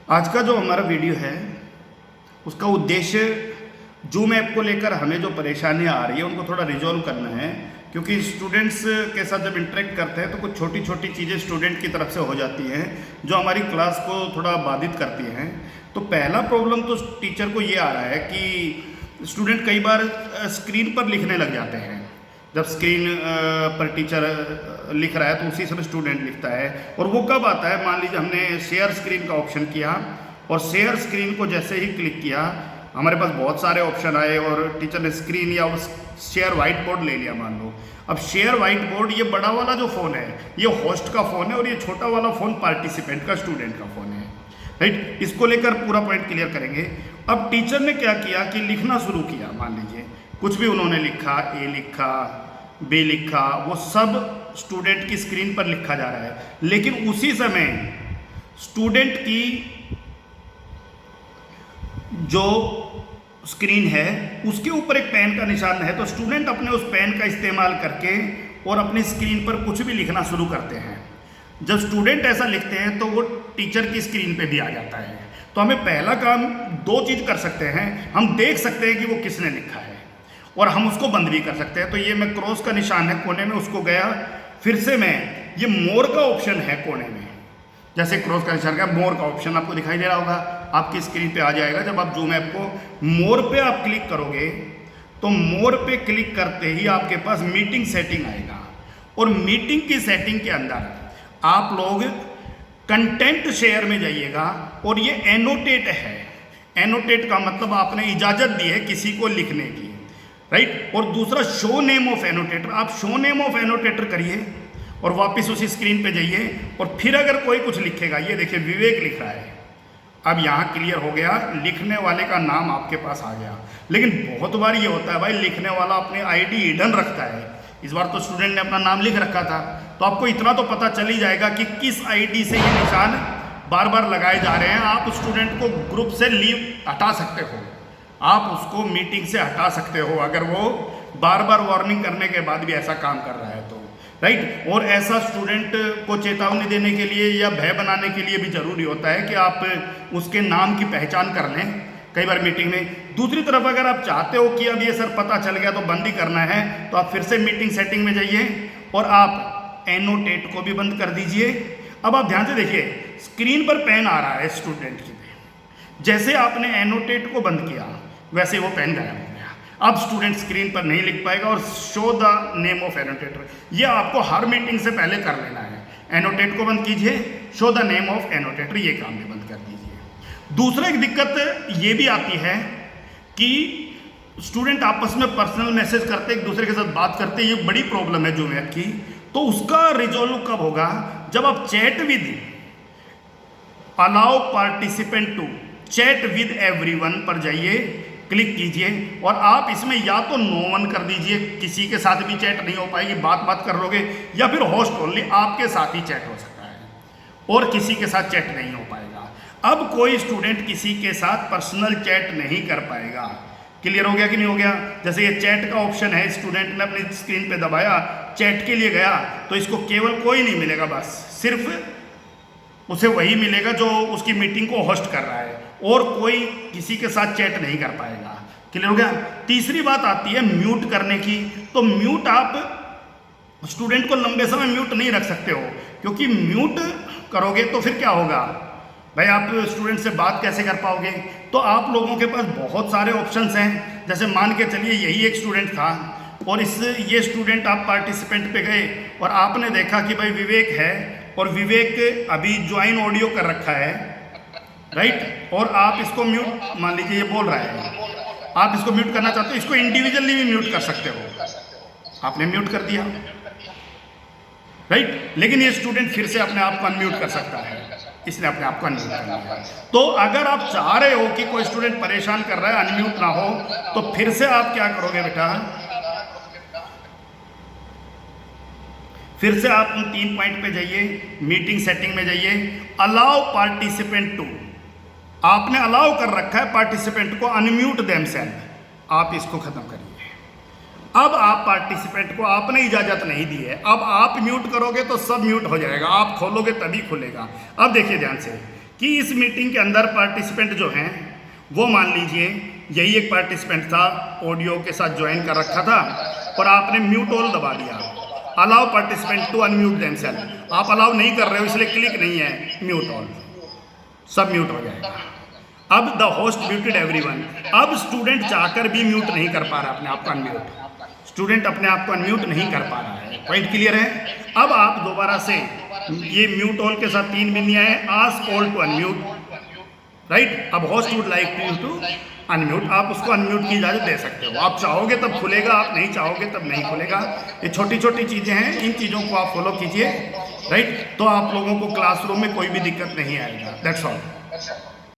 आज का जो हमारा वीडियो है उसका उद्देश्य जूम ऐप को लेकर हमें जो परेशानियां आ रही है उनको थोड़ा रिजॉल्व करना है, क्योंकि स्टूडेंट्स के साथ जब इंटरेक्ट करते हैं तो कुछ छोटी छोटी चीज़ें स्टूडेंट की तरफ से हो जाती हैं जो हमारी क्लास को थोड़ा बाधित करती हैं। तो पहला प्रॉब्लम तो टीचर को ये आ रहा है कि स्टूडेंट कई बार स्क्रीन पर लिखने लग जाते हैं। जब स्क्रीन पर टीचर लिख रहा है तो उसी समय स्टूडेंट लिखता है, और वो कब आता है, मान लीजिए हमने शेयर स्क्रीन का ऑप्शन किया और शेयर स्क्रीन को जैसे ही क्लिक किया हमारे पास बहुत सारे ऑप्शन आए और टीचर ने स्क्रीन या शेयर वाइट बोर्ड ले लिया मान लो। अब शेयर वाइट बोर्ड, ये बड़ा वाला जो फ़ोन है ये होस्ट का फ़ोन है और ये छोटा वाला फ़ोन पार्टिसिपेंट का, स्टूडेंट का फ़ोन है, राइट। इसको लेकर पूरा पॉइंट क्लियर करेंगे। अब टीचर ने क्या किया कि लिखना शुरू किया, मान लीजिए कुछ भी उन्होंने लिखा, ए लिखा, बी लिखा, वो सब स्टूडेंट की स्क्रीन पर लिखा जा रहा है। लेकिन उसी समय स्टूडेंट की जो स्क्रीन है उसके ऊपर एक पेन का निशान है, तो स्टूडेंट अपने उस पेन का इस्तेमाल करके और अपनी स्क्रीन पर कुछ भी लिखना शुरू करते हैं। जब स्टूडेंट ऐसा लिखते हैं तो वो टीचर की स्क्रीन पे भी आ जाता है। तो हमें पहला काम दो चीज़ कर सकते हैं, हम देख सकते हैं कि वो किसने लिखा है और हम उसको बंद भी कर सकते हैं। तो ये मैं क्रॉस का निशान है कोने में, उसको गया, फिर से मैं ये मोर का ऑप्शन है कोने में, जैसे क्रॉस का निशान का मोर का ऑप्शन आपको दिखाई दे रहा होगा, आपकी स्क्रीन पे आ जाएगा। जब आप जूम ऐप को मोर पे आप क्लिक करोगे तो मोर पे क्लिक करते ही आपके पास मीटिंग सेटिंग आएगा, और मीटिंग की सेटिंग के अंदर आप लोग कंटेंट शेयर में जाइएगा और ये एनोटेट है। एनोटेट का मतलब आपने इजाज़त दी है किसी को लिखने की, राइट। और दूसरा शो नेम ऑफ एनोटेटर, आप शो नेम ऑफ एनोटेटर करिए और वापस उसी स्क्रीन पे जाइए और फिर अगर कोई कुछ लिखेगा, ये देखिए विवेक लिख रहा है, अब यहाँ क्लियर हो गया, लिखने वाले का नाम आपके पास आ गया। लेकिन बहुत बार ये होता है भाई, लिखने वाला अपने आईडी हिडन रखता है। इस बार तो स्टूडेंट ने अपना नाम लिख रखा था, तो आपको इतना तो पता चल ही जाएगा कि किस आईडी से ये निशान बार बार लगाए जा रहे हैं। आप स्टूडेंट को ग्रुप से लीव हटा सकते हो, आप उसको मीटिंग से हटा सकते हो अगर वो बार बार वार्निंग करने के बाद भी ऐसा काम कर रहा है तो, राइट। और ऐसा स्टूडेंट को चेतावनी देने के लिए या भय बनाने के लिए भी जरूरी होता है कि आप उसके नाम की पहचान कर लें कई बार मीटिंग में। दूसरी तरफ अगर आप चाहते हो कि अब ये सर पता चल गया तो बंद ही करना है, तो आप फिर से मीटिंग सेटिंग में जाइए और आप एनोटेट को भी बंद कर दीजिए। अब आप ध्यान से देखिए, स्क्रीन पर पेन आ रहा है स्टूडेंट की, जैसे आपने एनोटेट को बंद किया वैसे वो पेन गायब हो गया। अब स्टूडेंट स्क्रीन पर नहीं लिख पाएगा। और शो द नेम ऑफ एनोटेटर, ये आपको हर मीटिंग से पहले कर लेना है। एनोटेट को बंद कीजिए, शो द नेम ऑफ एनोटेटर, ये काम भी बंद कर दीजिए। दूसरा एक दिक्कत ये भी आती है कि स्टूडेंट आपस में पर्सनल मैसेज करते, एक दूसरे के साथ बात करते, ये बड़ी प्रॉब्लम है जूम ऐप की। तो उसका रिजॉल्व कब होगा, जब आप chat with allow participant to chat with everyone पर जाइए, क्लिक कीजिए और आप इसमें या तो नो वन कर दीजिए, किसी के साथ भी चैट नहीं हो पाएगी, बात कर लोगे, या फिर होस्ट ओनली, आपके साथ ही चैट हो सकता है और किसी के साथ चैट नहीं हो पाएगा। अब कोई स्टूडेंट किसी के साथ पर्सनल चैट नहीं कर पाएगा। क्लियर हो गया कि नहीं हो गया? जैसे ये चैट का ऑप्शन है, स्टूडेंट ने अपनी स्क्रीन पे दबाया, चैट के लिए गया, तो इसको केवल कोई नहीं मिलेगा, बस सिर्फ उसे वही मिलेगा जो उसकी मीटिंग को होस्ट कर रहा है, और कोई किसी के साथ चैट नहीं कर पाएगा। क्लियर हो गया? तीसरी बात आती है म्यूट करने की। तो म्यूट आप स्टूडेंट को लंबे समय म्यूट नहीं रख सकते हो, क्योंकि म्यूट करोगे तो फिर क्या होगा भाई, आप स्टूडेंट से बात कैसे कर पाओगे? तो आप लोगों के पास बहुत सारे ऑप्शंस हैं। जैसे मान के चलिए यही एक स्टूडेंट था और ये स्टूडेंट आप पार्टिसिपेंट पे गए और आपने देखा कि भाई विवेक है और विवेक अभी ज्वाइन ऑडियो कर रखा है, राइट। और आप इसको म्यूट, मान लीजिए ये बोल रहा है, आप इसको म्यूट करना चाहते हो, इसको इंडिविजुअली भी म्यूट कर सकते हो, आपने म्यूट कर दिया, राइट। लेकिन ये स्टूडेंट फिर से अपने आप को अनम्यूट कर सकता है, इसने अपने आप को अनम्यूट कर लिया। तो अगर आप चाह रहे हो कि कोई स्टूडेंट परेशान कर रहा है, अनम्यूट ना हो, तो फिर से आप क्या करोगे बेटा, फिर से आप उन 3 पॉइंट पे जाइए, मीटिंग सेटिंग में जाइए, अलाउ पार्टिसिपेंट टू, आपने अलाउ कर रखा है पार्टिसिपेंट को अनम्यूट देमसेल्फ, आप इसको खत्म करिए। अब आप पार्टिसिपेंट को आपने इजाजत नहीं दी है, अब आप म्यूट करोगे तो सब म्यूट हो जाएगा, आप खोलोगे तभी खुलेगा। अब देखिए ध्यान से, कि इस मीटिंग के अंदर पार्टिसिपेंट जो हैं वो मान लीजिए यही एक पार्टिसिपेंट था, ऑडियो के साथ ज्वाइन कर रखा था और आपने म्यूट ऑल दबा दिया, allow participant to unmute themselves. आप अलाउ नहीं कर रहे हो इसलिए क्लिक नहीं है म्यूट ऑल, सब म्यूट हो जाएगा। अब द होस्ट म्यूटेड एवरीवन। अब स्टूडेंट चाहकर भी म्यूट नहीं कर पा रहा अपने आप को अनम्यूट, स्टूडेंट अपने आप को अनम्यूट नहीं कर पा रहा है। पॉइंट क्लियर है? अब आप दोबारा से ये म्यूट ऑल के साथ 3 बिंदियां हैं, ask all to unmute, right. अब host would like to unmute, आप उसको अनम्यूट की इजाजत दे सकते हो। आप चाहोगे तब खुलेगा, आप नहीं चाहोगे तब नहीं खुलेगा। ये छोटी छोटी चीजें हैं, इन चीजों को आप फॉलो कीजिए, राइट। तो आप लोगों को क्लासरूम में कोई भी दिक्कत नहीं आएगा। That's all.